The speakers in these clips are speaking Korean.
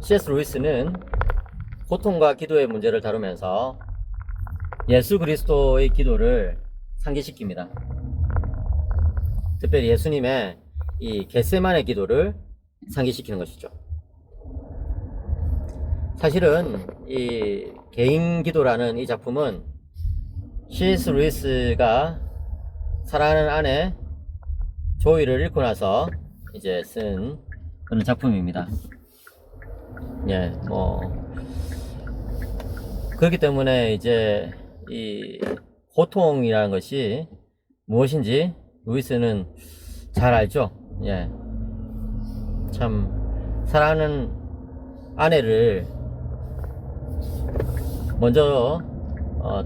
C.S. 루이스는 고통과 기도의 문제를 다루면서 예수 그리스도의 기도를 상기시킵니다. 특별히 예수님의 이 겟세마네 기도를 상기시키는 것이죠. 사실은 이 개인 기도라는 이 작품은 C.S. 루이스가 사랑하는 아내 조이를 잃고 나서 이제 쓴 그런 작품입니다. 예, 그렇기 때문에 이제 이 고통이라는 것이 무엇인지 루이스는 잘 알죠. 예, 참 사랑하는 아내를 먼저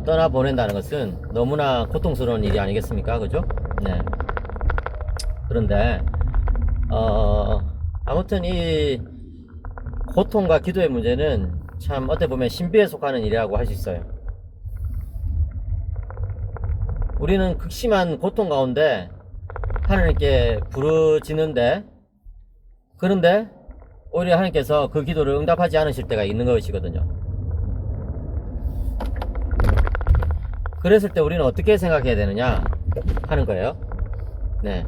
떠나보낸다는 것은 너무나 고통스러운 일이 아니겠습니까? 그죠? 네. 그런데 아무튼 이 고통과 기도의 문제는 참 어떻게 보면 신비에 속하는 일이라고 할 수 있어요. 우리는 극심한 고통 가운데 하나님께 부르짖는데, 그런데 오히려 하나님께서 그 기도를 응답하지 않으실 때가 있는 것이거든요. 그랬을 때 우리는 어떻게 생각해야 되느냐 하는 거예요. 네.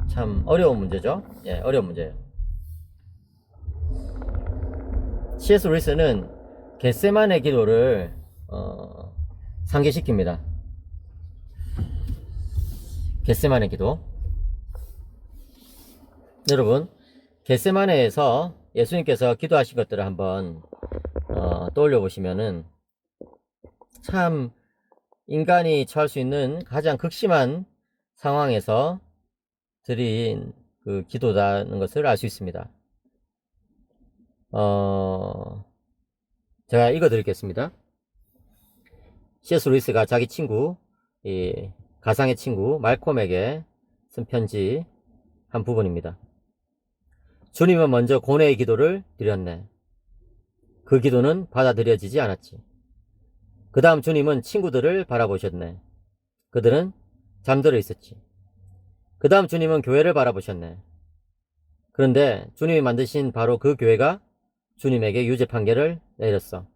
참 어려운 문제죠. 예, 어려운 문제예요. C.S. 루이스는 겟세마네 기도를 상기시킵니다. 겟세마네 기도. 여러분, 겟세마네에서 예수님께서 기도하신 것들을 한번 떠올려 보시면은 참 인간이 처할 수 있는 가장 극심한 상황에서 드린 그 기도라는 것을 알 수 있습니다. 제가 읽어 드리겠습니다. C.S. 루이스가 자기 친구, 이 가상의 친구 말콤에게 쓴 편지 한 부분입니다. 주님은 먼저 고뇌의 기도를 드렸네. 그 기도는 받아들여지지 않았지. 그 다음 주님은 친구들을 바라보셨네. 그들은 잠들어 있었지. 그 다음 주님은 교회를 바라보셨네. 그런데 주님이 만드신 바로 그 교회가 주님에게 유죄 판결을 내렸어.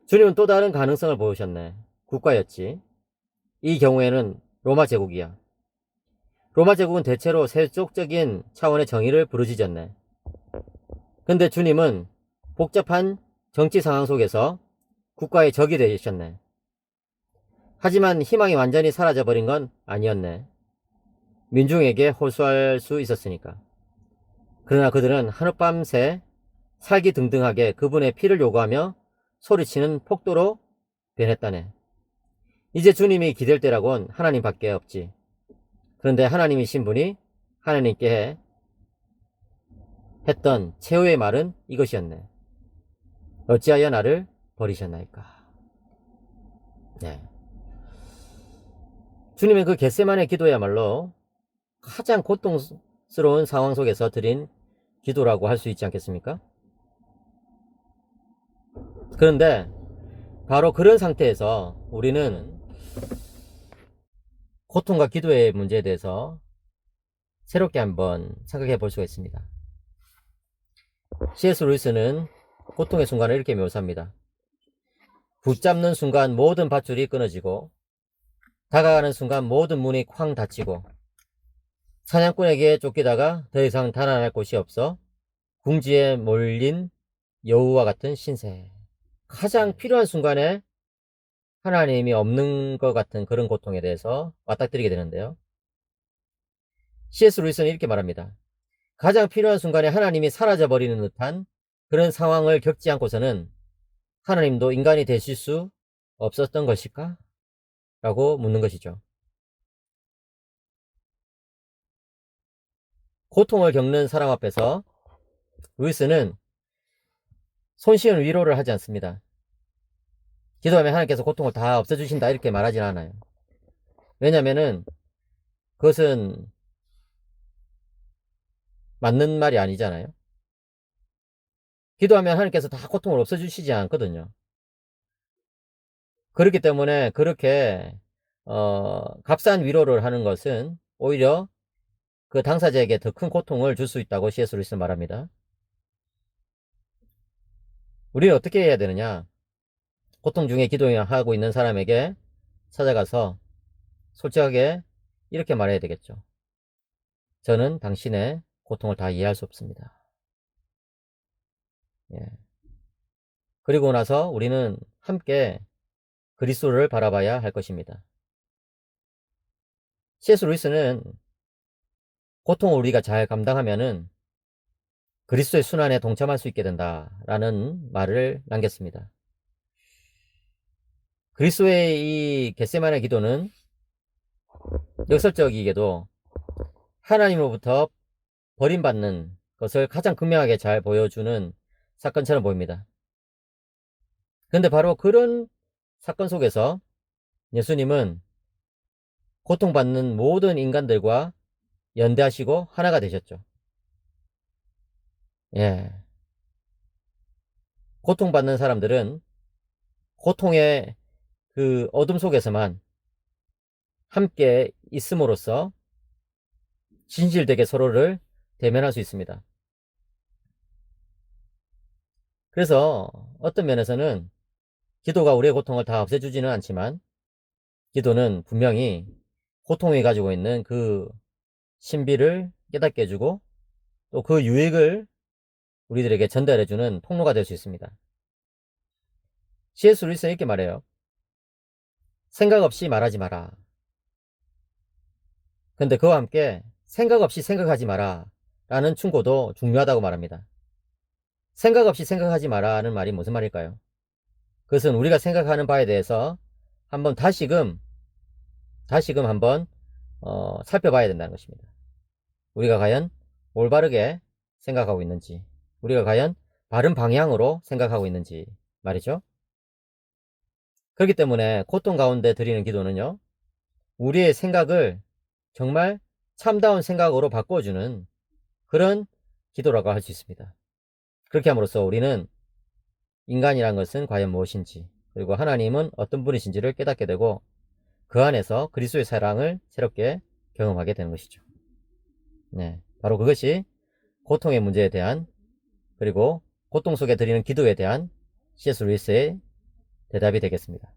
주님은 또 다른 가능성을 보여주셨네. 국가였지. 이 경우에는 로마 제국이야. 로마 제국은 대체로 세속적인 차원의 정의를 부르짖었네. 근데 주님은 복잡한 정치 상황 속에서 국가의 적이 되셨네. 하지만 희망이 완전히 사라져버린 건 아니었네. 민중에게 호소할 수 있었으니까. 그러나 그들은 하룻밤새 살기등등하게 그분의 피를 요구하며 소리치는 폭도로 변했다네. 이제 주님이 기댈 때라곤 하나님밖에 없지. 그런데 하나님이신 분이 하나님께 했던 최후의 말은 이것이었네. 어찌하여 나를 버리셨나이까. 네. 주님의 그 겟세마네 기도야말로 가장 고통스러운 상황 속에서 드린 기도라고 할 수 있지 않겠습니까? 그런데 바로 그런 상태에서 우리는 고통과 기도의 문제에 대해서 새롭게 한번 생각해 볼 수가 있습니다. C.S. 루이스는 고통의 순간을 이렇게 묘사합니다. 붙잡는 순간 모든 밧줄이 끊어지고, 다가가는 순간 모든 문이 쾅 닫히고, 사냥꾼에게 쫓기다가 더 이상 달아날 곳이 없어 궁지에 몰린 여우와 같은 신세. 가장 필요한 순간에 하나님이 없는 것 같은 그런 고통에 대해서 맞닥뜨리게 되는데요. C.S. 루이스는 이렇게 말합니다. 가장 필요한 순간에 하나님이 사라져버리는 듯한 그런 상황을 겪지 않고서는 하나님도 인간이 되실 수 없었던 것일까? 라고 묻는 것이죠. 고통을 겪는 사람 앞에서 루이스는 손쉬운 위로를 하지 않습니다. 기도하면 하나님께서 고통을 다 없애주신다 이렇게 말하진 않아요. 왜냐면은 그것은 맞는 말이 아니잖아요. 기도하면 하나님께서 다 고통을 없애주시지 않거든요. 그렇기 때문에 그렇게 값싼 위로를 하는 것은 오히려 그 당사자에게 더 큰 고통을 줄 수 있다고 C.S. 루이스는 말합니다. 우리는 어떻게 해야 되느냐? 고통 중에 기도하고 있는 사람에게 찾아가서 솔직하게 이렇게 말해야 되겠죠. 저는 당신의 고통을 다 이해할 수 없습니다. 예. 그리고 나서 우리는 함께 그리스도를 바라봐야 할 것입니다. C.S. 루이스는 고통을 우리가 잘 감당하면은 그리스도의 순환에 동참할 수 있게 된다라는 말을 남겼습니다. 그리스도의 이 겟세마네 기도는 역설적이게도 하나님으로부터 버림받는 것을 가장 극명하게 잘 보여주는 사건처럼 보입니다. 그런데 바로 그런 사건 속에서 예수님은 고통받는 모든 인간들과 연대하시고 하나가 되셨죠. 예. 고통받는 사람들은 고통의 그 어둠 속에서만 함께 있음으로써 진실되게 서로를 대면할 수 있습니다. 그래서 어떤 면에서는 기도가 우리의 고통을 다 없애주지는 않지만 기도는 분명히 고통이 가지고 있는 그 신비를 깨닫게 해주고 또 그 유익을 우리들에게 전달해주는 통로가 될 수 있습니다. C.S. 루이스는 이렇게 말해요. 생각 없이 말하지 마라. 근데 그와 함께 생각 없이 생각하지 마라 라는 충고도 중요하다고 말합니다. 생각 없이 생각하지 마라는 말이 무슨 말일까요? 그것은 우리가 생각하는 바에 대해서 한번 다시금 한번 살펴봐야 된다는 것입니다. 우리가 과연 올바르게 생각하고 있는지, 우리가 과연 바른 방향으로 생각하고 있는지 말이죠. 그렇기 때문에 고통 가운데 드리는 기도는요, 우리의 생각을 정말 참다운 생각으로 바꿔주는 그런 기도라고 할 수 있습니다. 그렇게 함으로써 우리는 인간이란 것은 과연 무엇인지, 그리고 하나님은 어떤 분이신지를 깨닫게 되고 그 안에서 그리스도의 사랑을 새롭게 경험하게 되는 것이죠. 네, 바로 그것이 고통의 문제에 대한, 그리고 고통 속에 드리는 기도에 대한 C.S. 루이스의 대답이 되겠습니다.